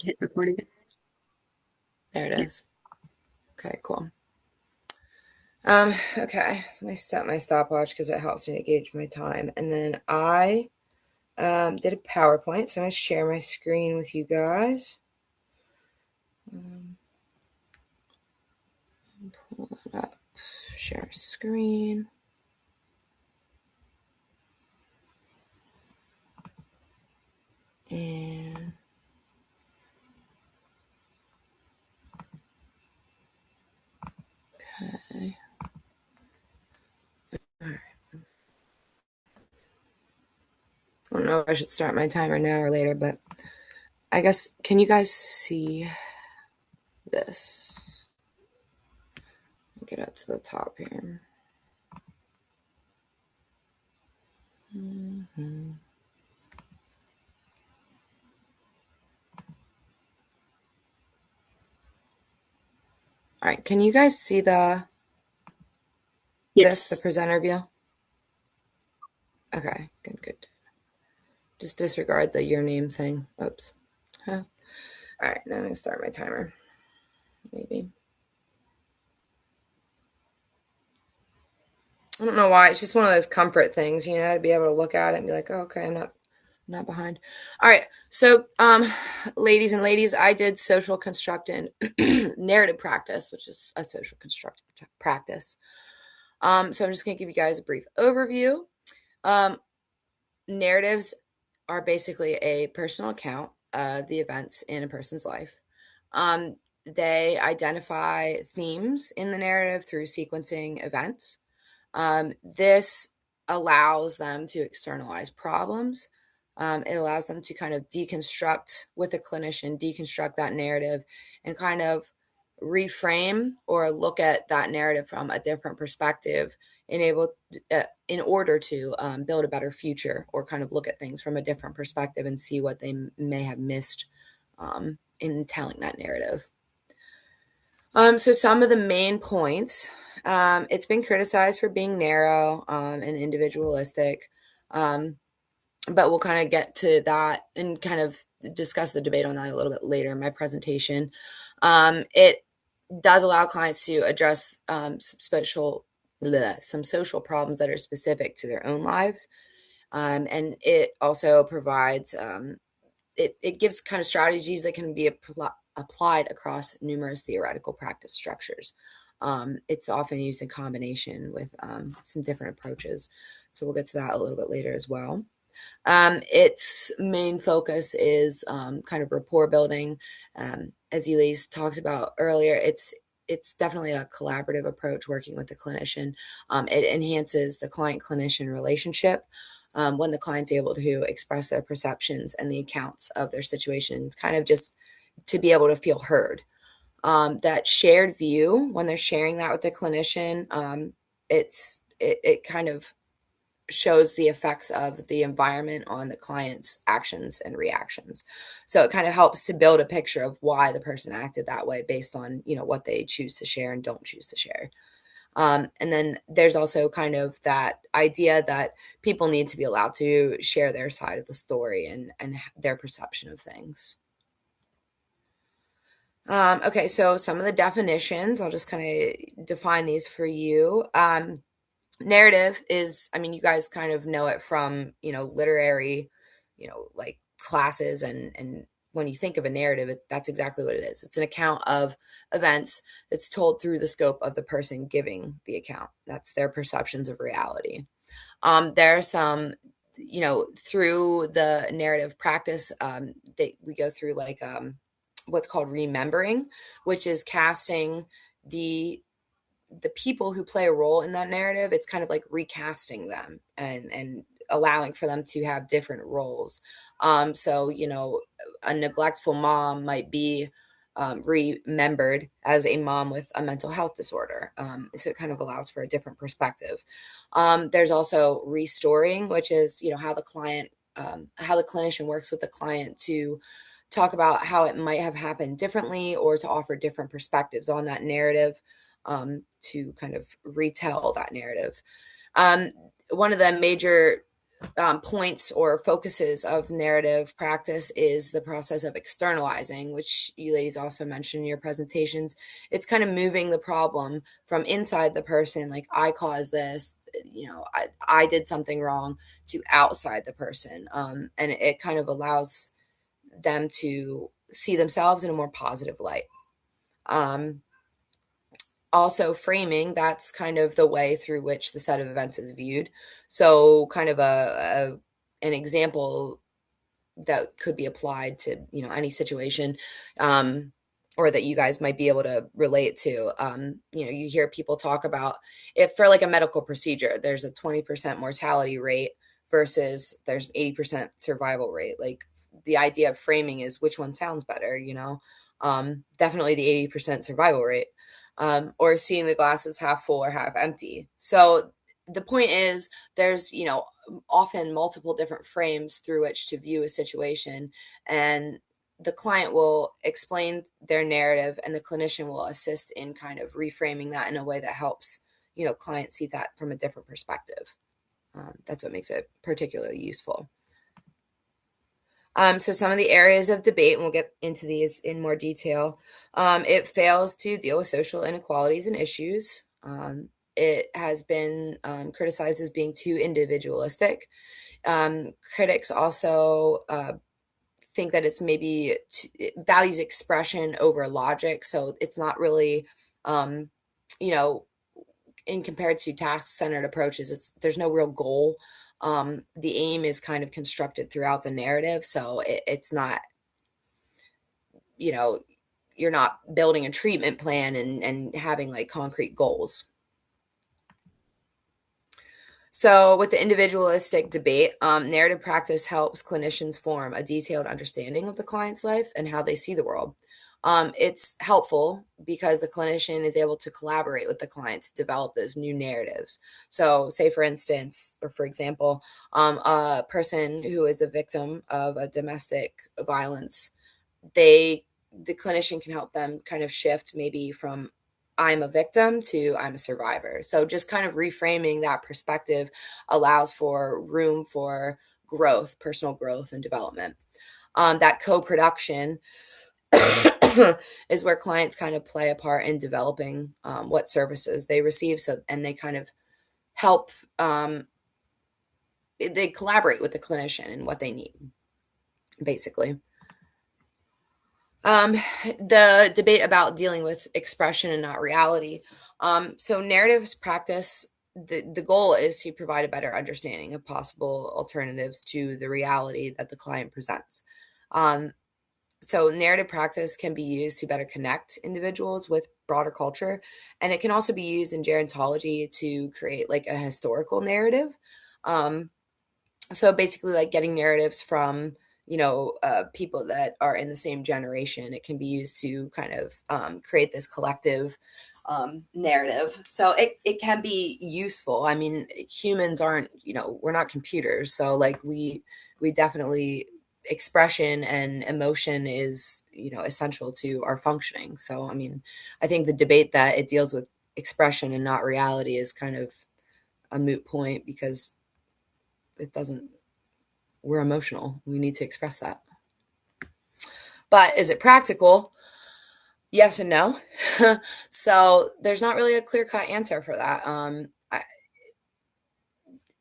Hit recording. There it Yeah. is. Okay, cool. Okay, so I set my stopwatch because it helps me to gauge my time. And then I did a PowerPoint, so I'm going to share my screen with you guys. Pull it up, share screen. And okay. All right. I don't know if I should start my timer now or later, but I guess, can you guys see this? Get up to the top here. All right, can you guys see the Yes. presenter view? Okay, good. Just disregard the your name thing. Oops. Huh. All right, now I'm gonna start my timer. Maybe. I don't know why. It's just one of those comfort things, to be able to look at it and be like, oh, okay, I'm not behind. All right. So, ladies, I did social construct and narrative practice, which is a social construct practice. So I'm just gonna give you guys a brief overview. Um, Narratives are basically a personal account of the events in a person's life. They identify themes in the narrative through sequencing events. This allows them to externalize problems. It allows them to kind of deconstruct with a clinician, deconstruct that narrative and kind of reframe or look at that narrative from a different perspective in order to build a better future or kind of look at things from a different perspective and see what they may have missed in telling that narrative. So some of the main points, it's been criticized for being narrow and individualistic, um, but we'll kind of get to that and kind of discuss the debate on that a little bit later in my presentation. It does allow clients to address some social problems that are specific to their own lives, and it also provides it gives kind of strategies that can be applied across numerous theoretical practice structures. It's often used in combination with some different approaches. So we'll get to that a little bit later as well. Its main focus is kind of rapport building. As Elise talked about earlier, it's definitely a collaborative approach working with the clinician. It enhances the client-clinician relationship when the client's able to express their perceptions and the accounts of their situations, kind of just to be able to feel heard. That shared view, when they're sharing that with the clinician, it kind of shows the effects of the environment on the client's actions and reactions. So it kind of helps to build a picture of why the person acted that way based on, what they choose to share and don't choose to share. And then there's also kind of that idea that people need to be allowed to share their side of the story and their perception of things. Okay, so some of the definitions, I'll just kind of define these for you. Narrative is, I mean, you guys kind of know it from, literary, like classes and when you think of a narrative, that's exactly what it is. It's an account of events that's told through the scope of the person giving the account. That's their perceptions of reality. There are some, through the narrative practice, that we go through like what's called remembering, which is casting the the people who play a role in that narrative. It's kind of like recasting them and allowing for them to have different roles. So a neglectful mom might be remembered as a mom with a mental health disorder. So it kind of allows for a different perspective. There's also restoring, which is how the clinician works with the client to talk about how it might have happened differently or to offer different perspectives on that narrative, to kind of retell that narrative. One of the major points or focuses of narrative practice is the process of externalizing, which you ladies also mentioned in your presentations. It's kind of moving the problem from inside the person, like I caused this, I did something wrong, to outside the person. And it kind of allows them to see themselves in a more positive light. Um, Also, framing, that's kind of the way through which the set of events is viewed. So, kind of an example that could be applied to any situation, um, or that you guys might be able to relate to. You hear people talk about, if for like a medical procedure there's a 20% mortality rate versus there's 80% survival rate. Like, the idea of framing is which one sounds better. Definitely the 80% survival rate, or seeing the glasses half full or half empty. So the point is, there's often multiple different frames through which to view a situation, and the client will explain their narrative and the clinician will assist in kind of reframing that in a way that helps clients see that from a different perspective. That's what makes it particularly useful. So some of the areas of debate, and we'll get into these in more detail. It fails to deal with social inequalities and issues. It has been criticized as being too individualistic. Critics also think that it values expression over logic, so it's not really, um, you know, in compared to task-centered approaches, there's no real goal. The aim is kind of constructed throughout the narrative, so it's not, you know, you're not building a treatment plan and having like concrete goals. So, with the individualistic debate, narrative practice helps clinicians form a detailed understanding of the client's life and how they see the world. It's helpful because the clinician is able to collaborate with the client to develop those new narratives. So, say for instance, or for example, a person who is the victim of a domestic violence, they the clinician can help them kind of shift maybe from I'm a victim to I'm a survivor. So just kind of reframing that perspective allows for room for growth, personal growth and development. That co-production is where clients kind of play a part in developing what services they receive. So, and they kind of help, they collaborate with the clinician and what they need, basically. Um, the debate about dealing with expression and not reality. So narratives practice, the goal is to provide a better understanding of possible alternatives to the reality that the client presents. Um, so narrative practice can be used to better connect individuals with broader culture, and it can also be used in gerontology to create like a historical narrative. Um, so basically, like getting narratives from people that are in the same generation, it can be used to kind of create this collective narrative. So it can be useful. I mean, humans aren't, we're not computers, so like we definitely, expression and emotion is essential to our functioning. So I mean, I think the debate that it deals with expression and not reality is kind of a moot point, because it doesn't, we're emotional. We need to express that. But is it practical? Yes and no. So there's not really a clear cut answer for that.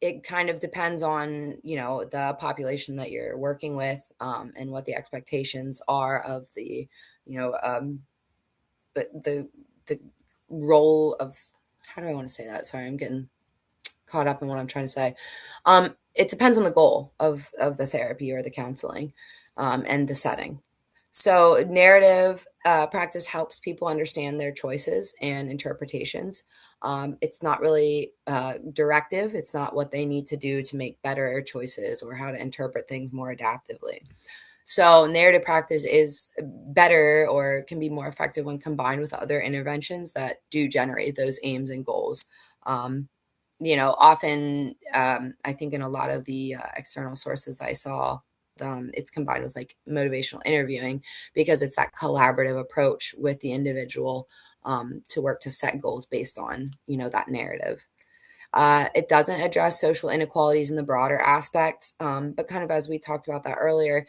It kind of depends on the population that you're working with, and what the expectations are of the you know the role of, how do I want to say that? Sorry, I'm getting caught up in what I'm trying to say. It depends on the goal of the therapy or the counseling, and the setting. So, narrative practice helps people understand their choices and interpretations. It's not really directive, it's not what they need to do to make better choices or how to interpret things more adaptively. So, narrative practice is better or can be more effective when combined with other interventions that do generate those aims and goals. Um, Often, I think in a lot of the external sources I saw, it's combined with like motivational interviewing, because it's that collaborative approach with the individual, to work to set goals based on that narrative. It doesn't address social inequalities in the broader aspect, but kind of as we talked about that earlier,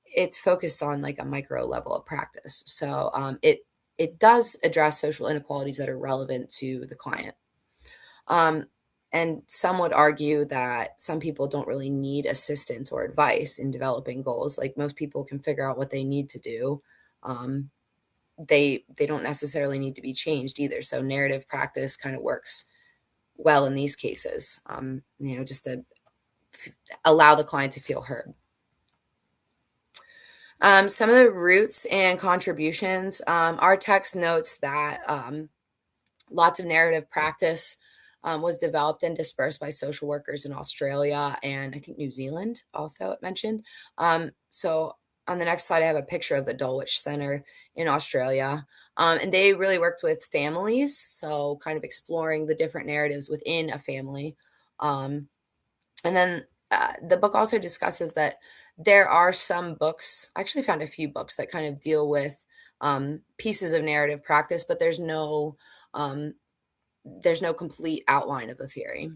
it's focused on like a micro level of practice. So it does address social inequalities that are relevant to the client. Um, and some would argue that some people don't really need assistance or advice in developing goals. Like most people can figure out what they need to do. Um, they don't necessarily need to be changed either. So narrative practice kind of works well in these cases. Just to allow the client to feel heard. Some of the roots and contributions, our text notes that lots of narrative practice was developed and dispersed by social workers in Australia and I think New Zealand also it mentioned. So on the next slide, I have a picture of the Dulwich Center in Australia. And they really worked with families, so kind of exploring the different narratives within a family. Um, and then the book also discusses that there are some books, I actually found a few books that kind of deal with pieces of narrative practice, but um, there's no complete outline of the theory.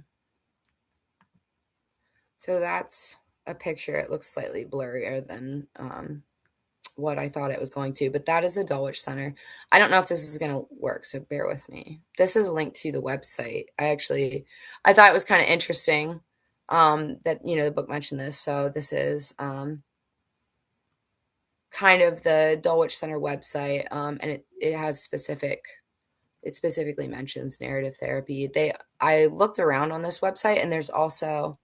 So that's a picture. It looks slightly blurrier than what I thought it was going to, but that is the Dulwich Center. I don't know if this is going to work, so bear with me. This is a link to the website. I thought it was kind of interesting that, the book mentioned this. So this is kind of the Dulwich Center website, and it has it specifically mentions narrative therapy. I looked around on this website and there's also,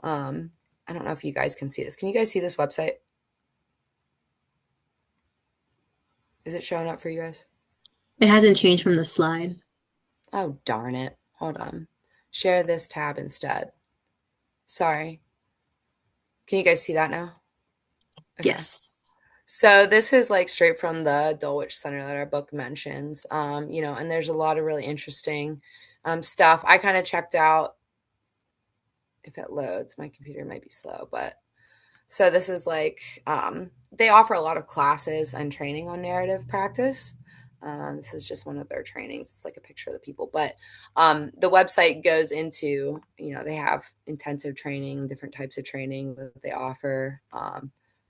I don't know if you guys can see this. Can you guys see this website? Is it showing up for you guys? It hasn't changed from the slide. Oh, darn it. Hold on. Share this tab instead. Sorry. Can you guys see that now? Okay. Yes. So this is like straight from the Dulwich Center that our book mentions. And there's a lot of really interesting stuff. I kind of checked out if it loads. My computer might be slow, but so this is like they offer a lot of classes and training on narrative practice. This is just one of their trainings. It's like a picture of the people, but the website goes into they have intensive training, different types of training that they offer.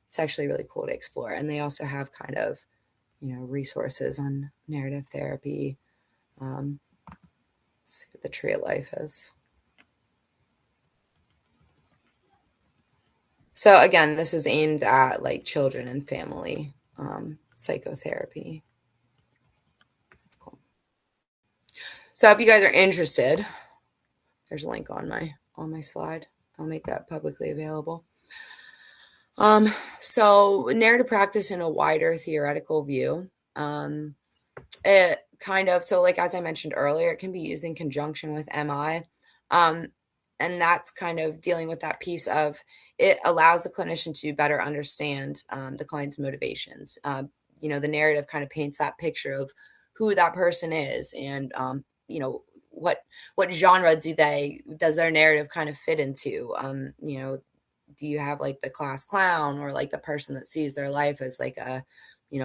It's actually really cool to explore, and they also have kind of resources on narrative therapy. Let's see what the Tree of Life is. So again, this is aimed at like children and family psychotherapy. That's cool. So if you guys are interested, there's a link on my slide. I'll make that publicly available. Um, so narrative practice in a wider theoretical view. It kind of so like as I mentioned earlier, it can be used in conjunction with MI. Um, and that's kind of dealing with that piece of it allows the clinician to better understand the client's motivations. The narrative kind of paints that picture of who that person is and what genre does their narrative kind of fit into. Do you have like the class clown or like the person that sees their life as like a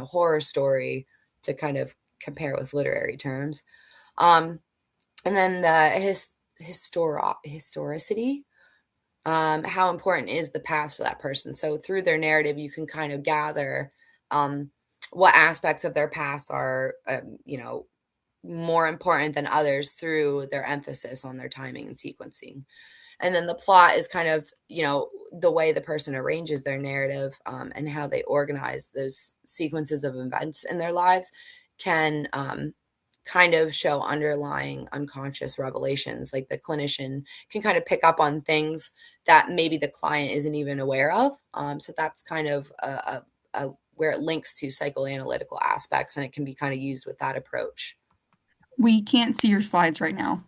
horror story to kind of compare with literary terms. Um, and then the historicity. How important is the past to that person? So through their narrative, you can kind of gather um, what aspects of their past are, more important than others through their emphasis on their timing and sequencing. And then the plot is kind of, the way the person arranges their narrative and how they organize those sequences of events in their lives can kind of show underlying unconscious revelations. Like the clinician can kind of pick up on things that maybe the client isn't even aware of. So that's kind of where it links to psychoanalytical aspects and it can be kind of used with that approach. We can't see your slides right now.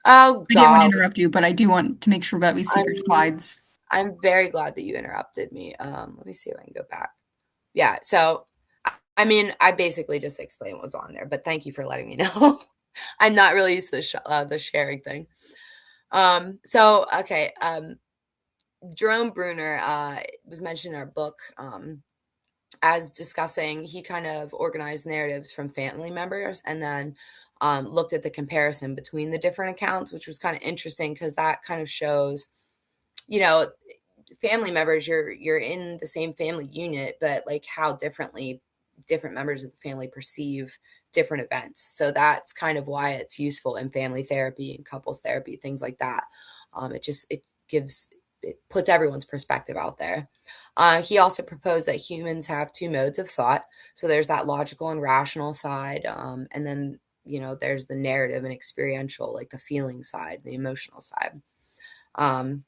Oh I didn't want to God, interrupt you, but I do want to make sure that we see your I'm slides. I'm very glad that you interrupted me. Let me see if I can go back. Yeah, so I mean, I basically just explained what's on there, but thank you for letting me know. I'm not really used to the sharing thing. So okay, Jerome Bruner was mentioned in our book as discussing. He kind of organized narratives from family members, and then looked at the comparison between the different accounts, which was kind of interesting because that kind of shows, you know, family members, you're in the same family unit, but like how differently different members of the family perceive different events. So that's kind of why it's useful in family therapy and couples therapy, things like that. It puts everyone's perspective out there. He also proposed that humans have two modes of thought. So there's that logical and rational side, and then there's the narrative and experiential, like the feeling side, the emotional side. Um,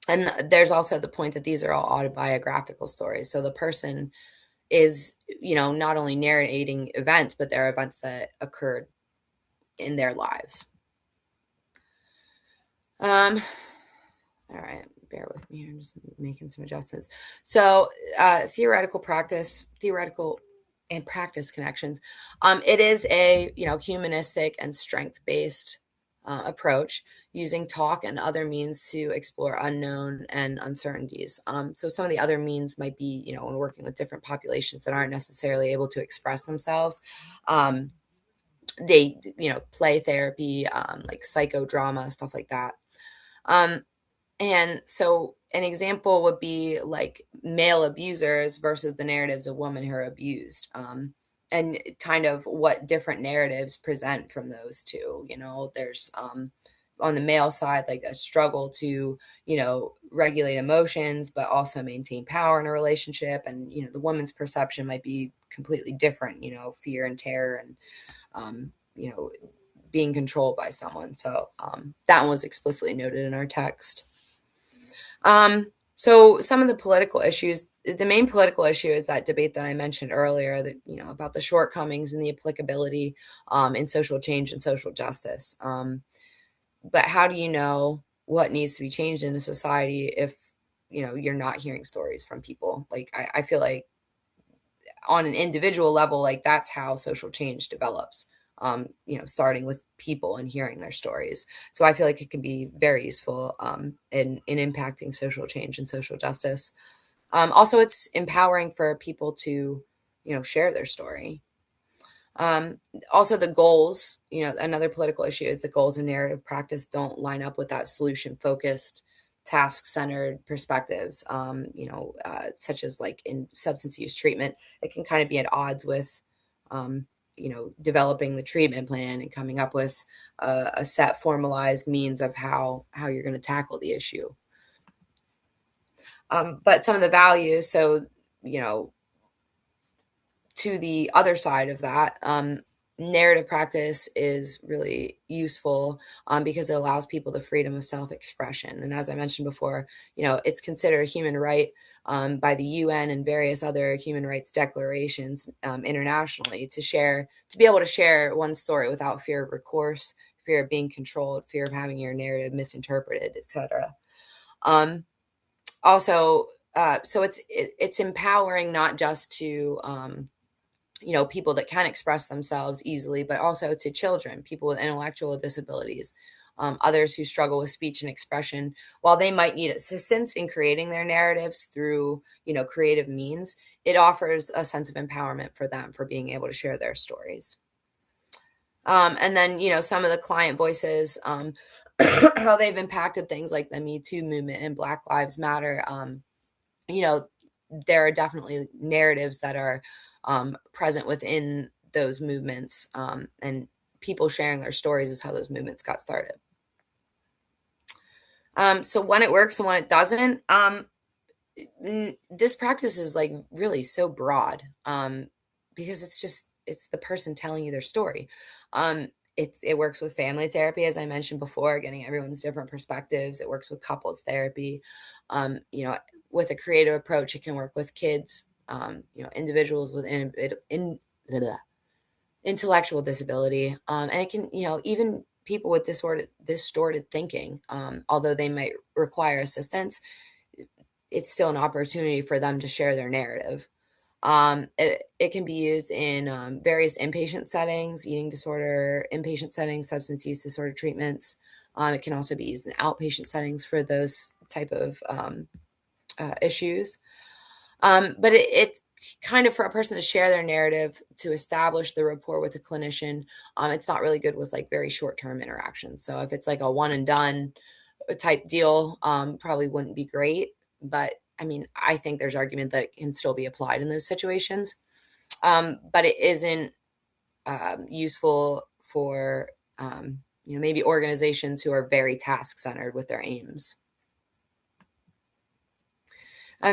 and there's also the point that these are all autobiographical stories. So the person is, not only narrating events, but they're events that occurred in their lives. All right, bear with me here. I'm just making some adjustments. So theoretical and practice connections. It is a, humanistic and strength-based approach using talk and other means to explore unknown and uncertainties. So some of the other means might be, when working with different populations that aren't necessarily able to express themselves. They, play therapy, like psychodrama, stuff like that. Um, and so an example would be like male abusers versus the narratives of women who are abused. And kind of what different narratives present from those two. There's on the male side, like a struggle to, regulate emotions, but also maintain power in a relationship. And, the woman's perception might be completely different, fear and terror and, being controlled by someone. So that one was explicitly noted in our text. So some of the political issues, the main political issue is that debate that I mentioned earlier, that, about the shortcomings and the applicability in social change and social justice. But how do you know what needs to be changed in a society if, you're not hearing stories from people? Like, I feel like on an individual level, like that's how social change develops. Starting with people and hearing their stories. So I feel like it can be very useful in impacting social change and social justice. Also, it's empowering for people to, share their story. Also, the goals, another political issue is the goals of narrative practice don't line up with that solution focused, task centered perspectives, such as like in substance use treatment. It can kind of be at odds with, developing the treatment plan and coming up with a set formalized means of how you're going to tackle the issue. But some of the values, so, to the other side of that, narrative practice is really useful because it allows people the freedom of self-expression. And as I mentioned before, it's considered a human right by the UN and various other human rights declarations internationally to be able to share one's story without fear of recourse, fear of being controlled, fear of having your narrative misinterpreted, etc. Also, so it's empowering not just to people that can express themselves easily, but also to children, people with intellectual disabilities, others who struggle with speech and expression. While they might need assistance in creating their narratives through, creative means, it offers a sense of empowerment for them for being able to share their stories. And then, some of the client voices, how they've impacted things like the Me Too movement and Black Lives Matter. There are definitely narratives that are present within those movements, and people sharing their stories is how those movements got started. So when it works and when it doesn't, this practice is like really so broad because it's the person telling you their story. It works with family therapy, as I mentioned before, getting everyone's different perspectives. It works with couples therapy. With a creative approach, it can work with kids, individuals with intellectual disability, and it can, even people with distorted thinking, although they might require assistance, it's still an opportunity for them to share their narrative. It can be used in various inpatient settings, eating disorder, inpatient settings, substance use disorder treatments. It can also be used in outpatient settings for those type of issues. But it kind of for a person to share their narrative to establish the rapport with a clinician. It's not really good with like very short-term interactions. So if it's like a one and done type deal, probably wouldn't be great. But I mean, I think there's argument that it can still be applied in those situations. But it isn't useful for maybe organizations who are very task centered with their aims.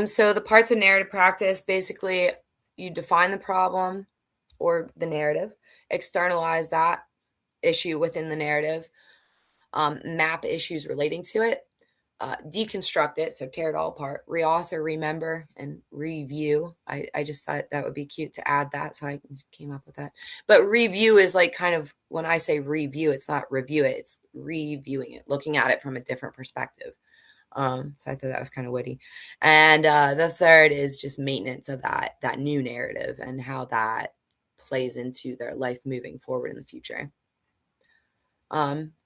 So the parts of narrative practice, basically, you define the problem or the narrative, externalize that issue within the narrative, map issues relating to it, deconstruct it, so tear it all apart, reauthor, remember, and review. I just thought that would be cute to add that, so I came up with that. But review is like kind of, when I say review, it's not review it, it's reviewing it, looking at it from a different perspective. So I thought that was kind of witty. And the third is just maintenance of that new narrative and how that plays into their life moving forward in the future.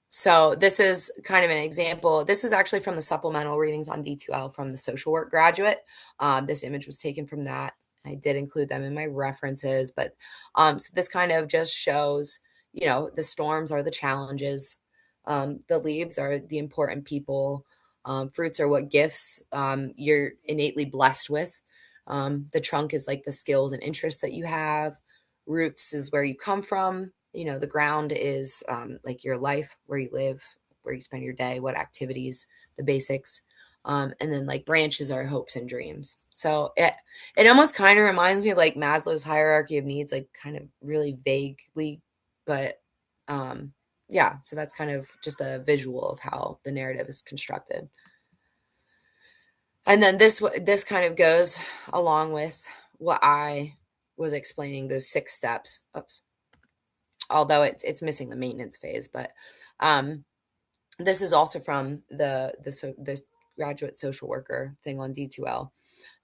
So this is kind of an example. This was actually from the supplemental readings on D2L from the social work graduate. This image was taken from that. I did include them in my references, but so this kind of just shows, the storms are the challenges. The leaves are the important people. Fruits are what gifts you're innately blessed with. The trunk is like the skills and interests that you have. Roots is where you come from. The ground is like your life, where you live, where you spend your day, what activities, the basics. And then like branches are hopes and dreams. So it almost kind of reminds me of like Maslow's hierarchy of needs, like kind of really vaguely, but yeah, so that's kind of just a visual of how the narrative is constructed. And then this kind of goes along with what I was explaining, those 6 steps. Oops. Although it's missing the maintenance phase, but this is also from the graduate social worker thing on D2L.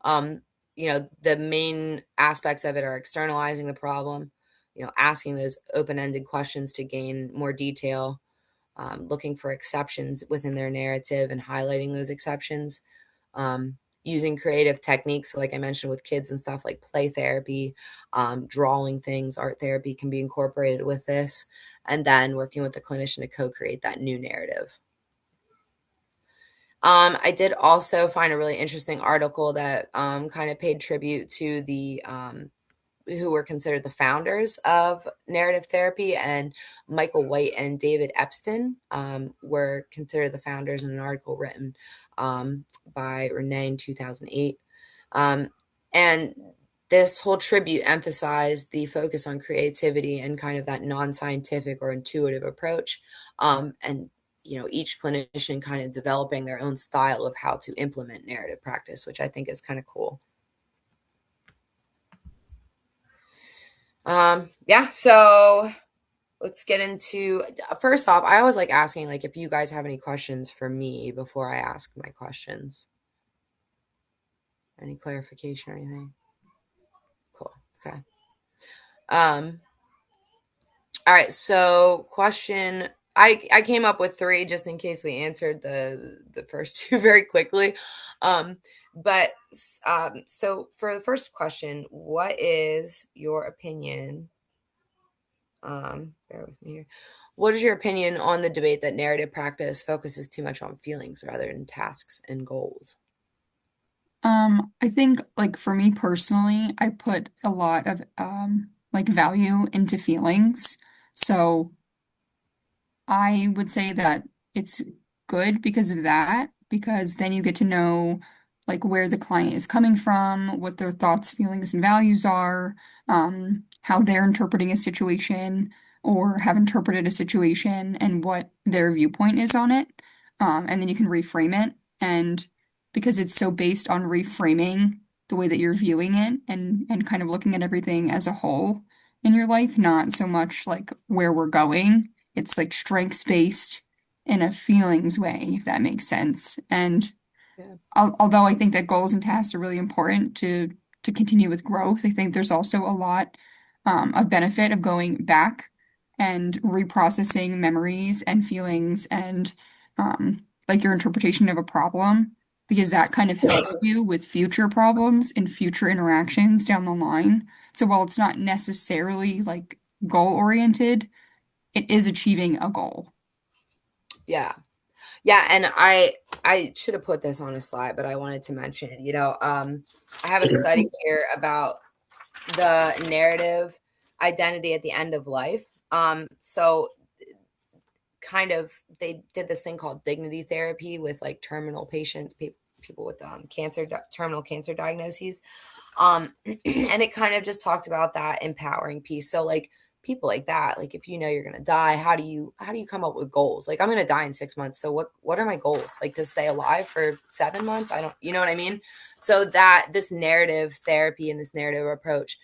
The main aspects of it are externalizing the problem, asking those open-ended questions to gain more detail, looking for exceptions within their narrative and highlighting those exceptions, using creative techniques. So like I mentioned with kids and stuff, like play therapy, drawing things, art therapy can be incorporated with this, and then working with the clinician to co-create that new narrative. I did also find a really interesting article that kind of paid tribute to the who were considered the founders of narrative therapy, and Michael White and David Epstein were considered the founders in an article written by Renee in 2008. And this whole tribute emphasized the focus on creativity and kind of that non-scientific or intuitive approach. And each clinician kind of developing their own style of how to implement narrative practice, which I think is kind of cool. Yeah, so let's get into, first off, I always like asking like if you guys have any questions for me before I ask my questions. Any clarification or anything? Cool. Okay. All right, so question, I came up with 3 just in case we answered the first 2 very quickly. So for the first question, what is your opinion? Bear with me here. What is your opinion on the debate that narrative practice focuses too much on feelings rather than tasks and goals? I think like for me personally, I put a lot of like value into feelings. So I would say that it's good because of that, because then you get to know like where the client is coming from, what their thoughts, feelings, and values are, how they're interpreting a situation or have interpreted a situation and what their viewpoint is on it. And then you can reframe it. And because it's so based on reframing the way that you're viewing it and kind of looking at everything as a whole in your life, not so much like where we're going. It's like strengths based in a feelings way, if that makes sense. And Yeah. although I think that goals and tasks are really important to continue with growth, I think there's also a lot of benefit of going back and reprocessing memories and feelings and like your interpretation of a problem because that kind of helps you with future problems and future interactions down the line. So while it's not necessarily like goal oriented, it is achieving a goal. Yeah. Yeah, and I should have put this on a slide, but I wanted to mention it. I have a study here about the narrative identity at the end of life. So kind of they did this thing called dignity therapy with like terminal patients, people with terminal cancer diagnoses. And it kind of just talked about that empowering piece. So like people like that, like if you know you're gonna die, how do you come up with goals? Like I'm gonna die in 6 months. So what are my goals? Like to stay alive for 7 months? I don't, you know what I mean? So that this narrative therapy and this narrative approach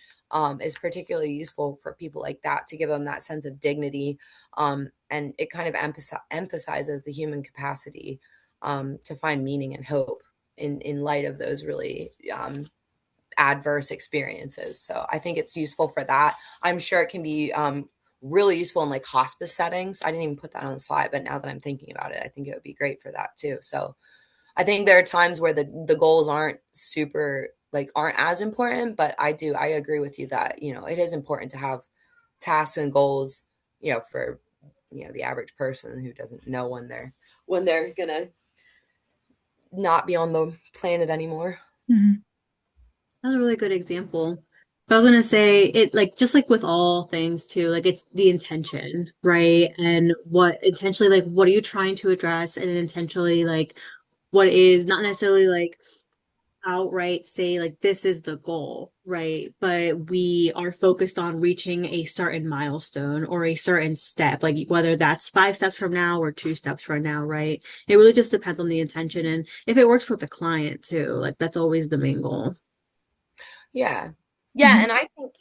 is particularly useful for people like that to give them that sense of dignity. And it kind of emphasizes the human capacity to find meaning and hope in light of those really adverse experiences. So I think it's useful for that. I'm sure it can be really useful in like hospice settings. I didn't even put that on the slide, but now that I'm thinking about it, I think it would be great for that too. So I think there are times where the goals aren't as important, but I agree with you that, it is important to have tasks and goals, for the average person who doesn't know when they're gonna not be on the planet anymore. Mhm. That's a really good example. But I was gonna say it like just like with all things too, like it's the intention, right? And what intentionally like what are you trying to address and intentionally like what is not necessarily like outright say like this is the goal, right? But we are focused on reaching a certain milestone or a certain step, like whether that's 5 steps from now or 2 steps from now, right? It really just depends on the intention and if it works for the client too, like that's always the main goal. Yeah. Yeah, Mhm. and I think,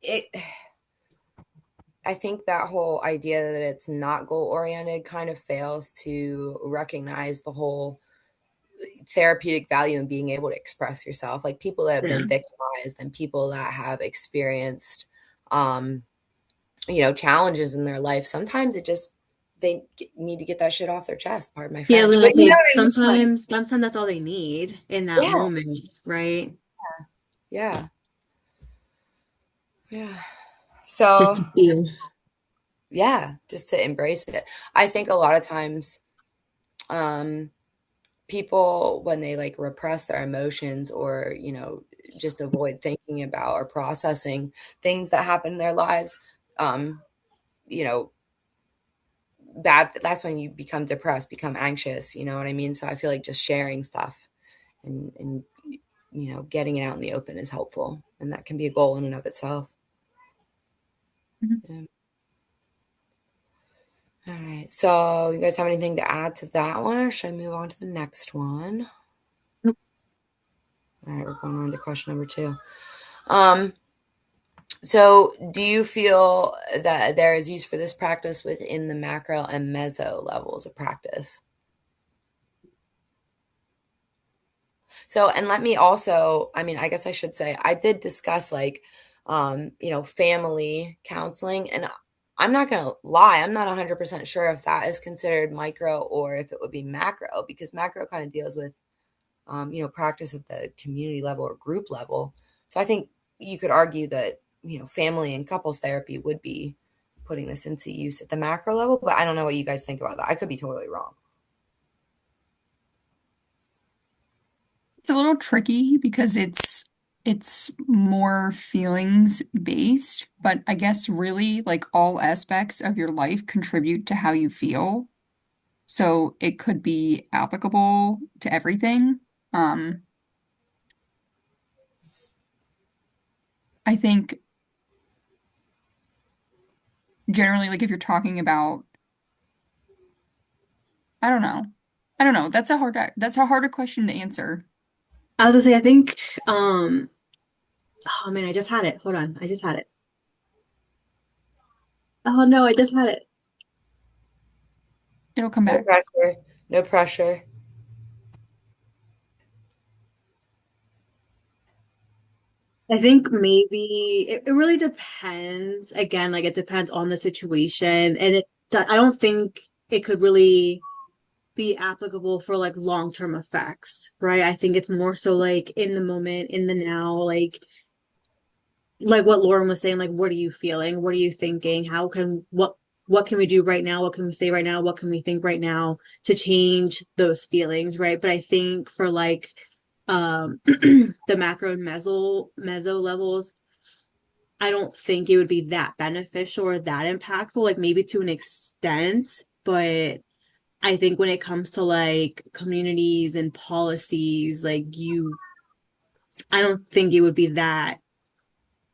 it I think that whole idea that it's not goal oriented kind of fails to recognize the whole therapeutic value in being able to express yourself. Like people that have Yeah. been victimized and people that have experienced, um, challenges in their life. Sometimes need to get that shit off their chest. Pardon my Yeah, I was French, gonna but you know say what I mean. Like, sometimes that's all they need in that yeah, moment, right? yeah, yeah. Just So to feel. yeah, just to embrace it. I think a lot of times, um, people when they like repress their emotions or just avoid thinking about or processing things that happen in their lives, um you know that's when you become depressed, become anxious, you know what I mean? So I feel like just sharing stuff and getting it out in the open is helpful, and that can be a goal in and of itself. Mhm. Yeah. All right, so you guys have anything to add to that one, or should I move on to the next one? All right, we're going on to question number two. um So, do you feel that there is use for this practice within the macro and meso levels of practice? So, and let me also, I mean, I guess I should say, I did discuss like, family counseling, and I'm not going to lie, I'm not 100% sure if that is considered micro or if it would be macro, because macro kind of deals with, practice at the community level or group level. So I think you could argue that, family and couples therapy would be putting this into use at the macro level, but I don't know what you guys think about that. I could be totally wrong. It's a little tricky because it's more feelings based, but I guess really like all aspects of your life contribute to how you feel. So it could be applicable to everything. Um, I think generally like if you're talking about, I don't know. I don't know. That's a harder question to answer. I was gonna say I think um oh man, I just had it. Hold on. I just had it. Oh no, I just had it. It'll come No back. pressure. No pressure. I think maybe it really depends. Again, like it depends on the situation. And I don't think it could really. be applicable for like long-term effects, right? I think it's more so like in the moment, in the now, like what Lauren was saying, like what are you feeling? What are you thinking? What can we do right now? What can we say right now? What can we think right now to change those feelings, right? But I think for like the macro and meso levels, I don't think it would be that beneficial or that impactful, like maybe to an extent, but I think when it comes to like communities and policies, I don't think it would be that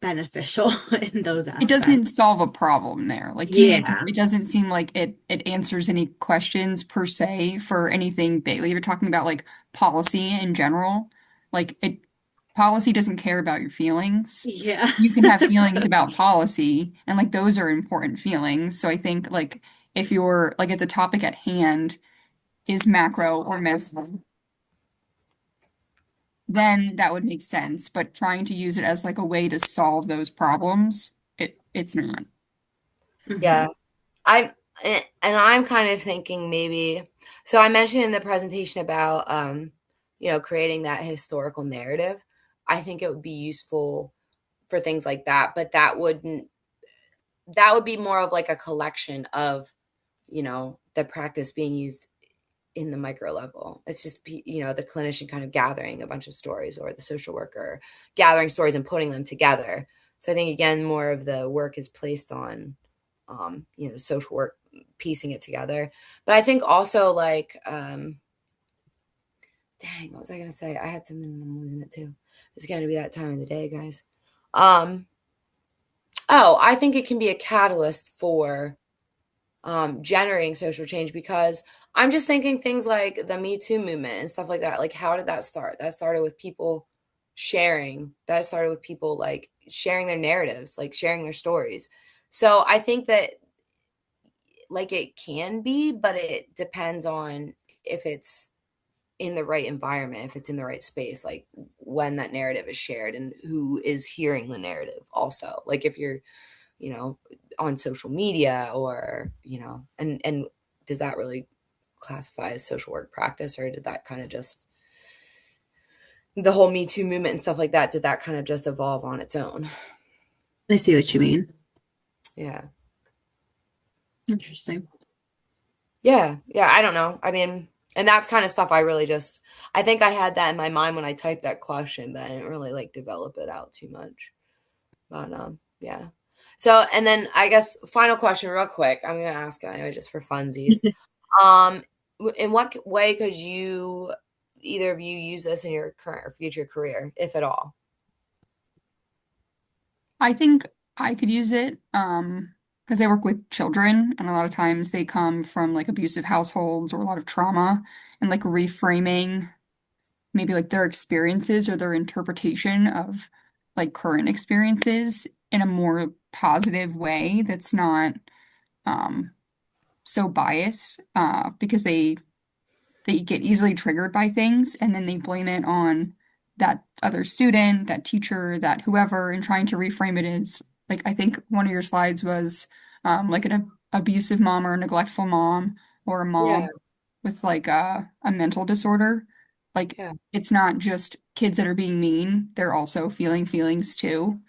beneficial in those It doesn't aspects. solve a problem there. Like to me, Yeah. it doesn't seem like it answers any questions per se for anything big. Like you're talking about like policy in general. Like it policy doesn't care about your feelings. Yeah. You can have feelings about policy, and like those are important feelings. So I think like if you're like if the topic at hand is macro or meso, then that would make sense. But trying to use it as like a way to solve those problems, it's not. Yeah. Mhm. I and I'm kind of thinking maybe so I mentioned in the presentation about creating that historical narrative. I think it would be useful for things like that, but that would be more of like a collection of, the practice being used in the micro level. It's just the clinician kind of gathering a bunch of stories or the social worker gathering stories and putting them together. So I think again more of the work is placed on the social work piecing it together. But I think also like dang, what was I gonna say? I had something and I'm losing it too. It's gonna be that time of the day, guys. Um oh, I think it can be a catalyst for generating social change because I'm just thinking things like the Me Too movement and stuff like that. Like, how did that start? That started with people sharing, that started with people like sharing their narratives, like sharing their stories. So I think that like it can be, but it depends on if it's in the right environment, if it's in the right space, like when that narrative is shared and who is hearing the narrative also. Like if you're you know, on social media or, and does that really classify as social work practice or did that kind of just the whole Me Too movement and stuff like that, did that kind of just evolve on its own? I see what you mean. Yeah. Interesting. Yeah. Yeah. I don't know. I mean, and that's kind of stuff I think I had that in my mind when I typed that question, but I didn't really like develop it out too much. But yeah. So, and then I guess final question real quick. I'm going to ask it anyway just for funsies. Um, in what way could either of you use this in your current or future career, if at all? I think I could use it because I work with children and a lot of times they come from like abusive households or a lot of trauma and like reframing maybe like their experiences or their interpretation of like current experiences in a more positive way that's not um so biased because they get easily triggered by things and then they blame it on that other student, that teacher, that whoever, and trying to reframe it as like I think one of your slides was like an abusive mom or a neglectful mom or a Yeah, mom with like a mental disorder. Like yeah, it's not just kids that are being mean, they're also feeling feelings too,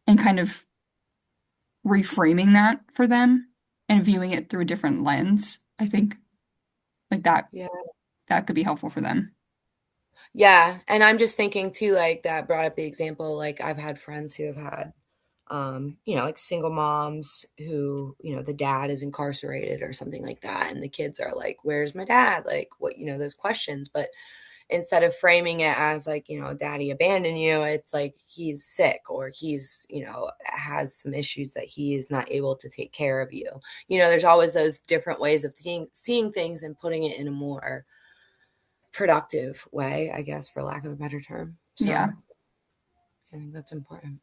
and kind of reframing that for them and viewing it through a different lens. I think like yeah, that could be helpful for them. yeah. And I'm just thinking too, like that brought up the example, like I've had friends who have had, like single moms who, the dad is incarcerated or something like that. And the kids are like, where's my dad? Like, what, those questions. But instead of framing it as like, daddy abandoned you, it's like he's sick or he's, has some issues that he is not able to take care of you. There's always those different ways of seeing things and putting it in a more productive way, I guess, for lack of a better term. Yeah. So I think that's important.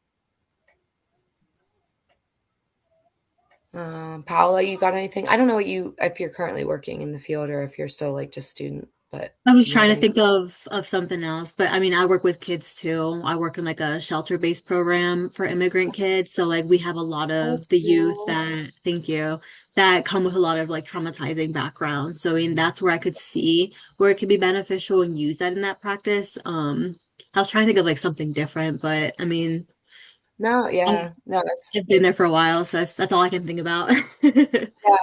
Paola, you got anything? I don't know if you're currently working in the field or if you're still like just student, but But I was do you have trying to any? think of something else, but I mean, I work with kids too. I work in like a shelter-based program for immigrant kids. So like we have a lot Oh, of that's the youth cool. that, thank you, that come with a lot of like traumatizing backgrounds. So I mean, that's where I could see where it could be beneficial and use that in that practice. I was trying to think of like something different, but I mean, No, I- yeah, no, that's I've been there for a while, so that's all I can think about. yeah.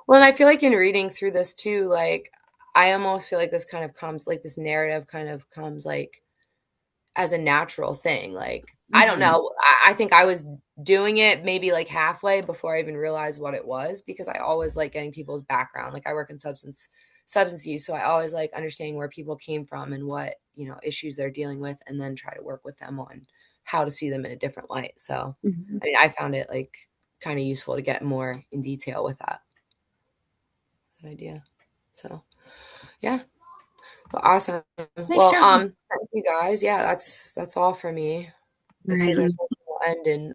Well, and I feel like in reading through this too, like I almost feel like this kind of comes like this narrative kind of comes like as a natural thing. Like, I don't Mhm. know. I think I was doing it maybe like halfway before I even realized what it was because I always like getting people's background. Like I work in substance use, so I always like understanding where people came from and what, issues they're dealing with and then try to work with them on how to see them in a different light. So, Mhm. I mean, I found it like kind of useful to get more in detail with that idea. So, yeah. But awesome. Nice Well, job. thank you guys. Yeah, that's all for me. It says our Right. session will end in